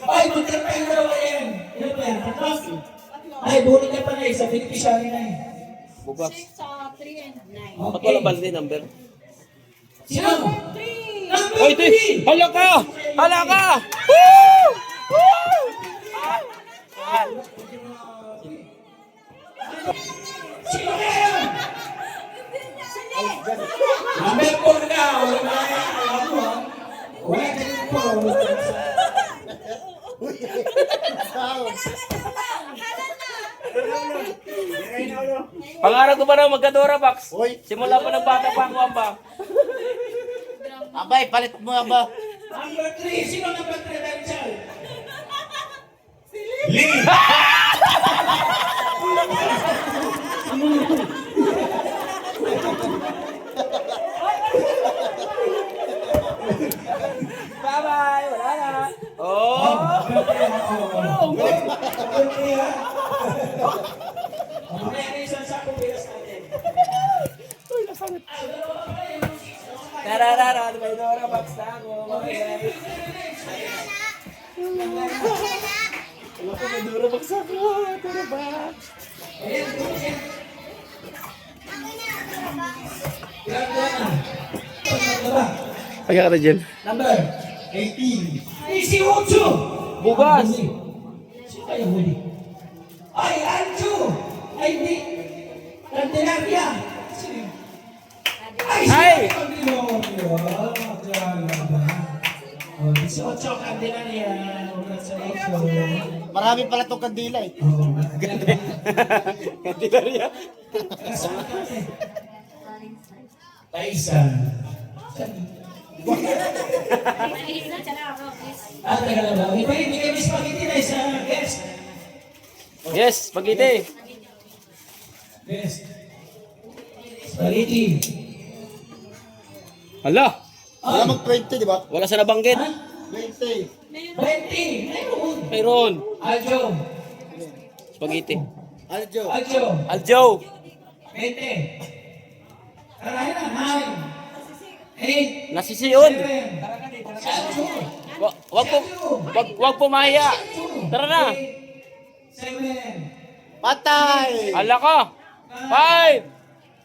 Ay, magkapay na naman yan. Ano ba yan? Tapos? Ay, bulit ka pa na eh. Sa beneficiary na eh. Bugas. 6, 3, and 9. Ba't wala balde number? Sino? 3! Number Oy, 3! hala ka! Hala ka! Woo! Woo! Sino kaya yun? Number 4 ka. Wala na yan. Alam mo ha. Wala ka rin po. Pangarap ko pa raw magkadora, Pax. Simula pa ng bata pa ako, amba. Abay, palit mo aba. Number 3. Sino number 3? Rachel? Lee! Bye-bye! Wala na! Oh! Kulong! Mamaya na isang sakong bilas natin. Tararara! May Dora Pax na ako! Okay! Wala ko may Dora Pax ako! Dora Pax! Kaya ka na dyan. Number 18. Easy Ocho! Bugas! Sino kayo huli? Ay, Anjo! Ay, hindi. Candelaria! Sino yun? Ay! Ay! Candelaria! Oh, 18 Candelaria. Congratulations. Marami pala itong kandila eh. Oh, Candelaria. Taisan. Ah, taga lang ba? Ibigay mo spaghetti na sa guest. Yes, spaghetti. Guest. Spaghetti. Hala! Wala mag-20, di ba? Wala sa nabanggit. 20. 20. Mayroon. Mayroon. Aljo. Spaghetti. Aljo. Aljo. Aljo! 20. Tarahin na. 9. 8. Nasisiyon! 7. Aljo. Wag po mahiya. Tara na. 7. Patay! Hala ka. 5,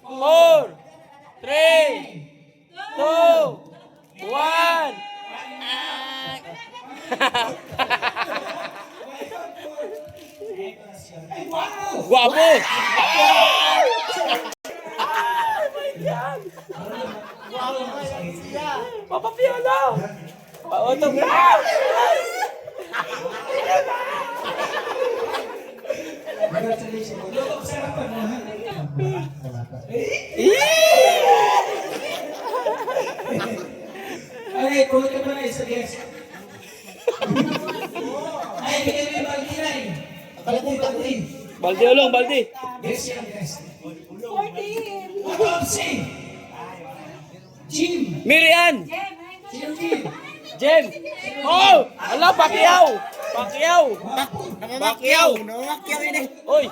4, 3, 2, 1. Guwapo! Papa Piolo! Pautog na! Congratulations. Luto sa harapan mo. Ay, kulit ka pa na isa guest. Ay, bigyan mo yung baldi na eh. Baldi. Balde ulong, balde. Yes, yan, yes. 14! Topsy! Jim! Miriam! Sino Jim? Jem! Oh! Ala, Pacquiao! Pacquiao! Namamakyaw! Namamakyaw yun eh. Oy!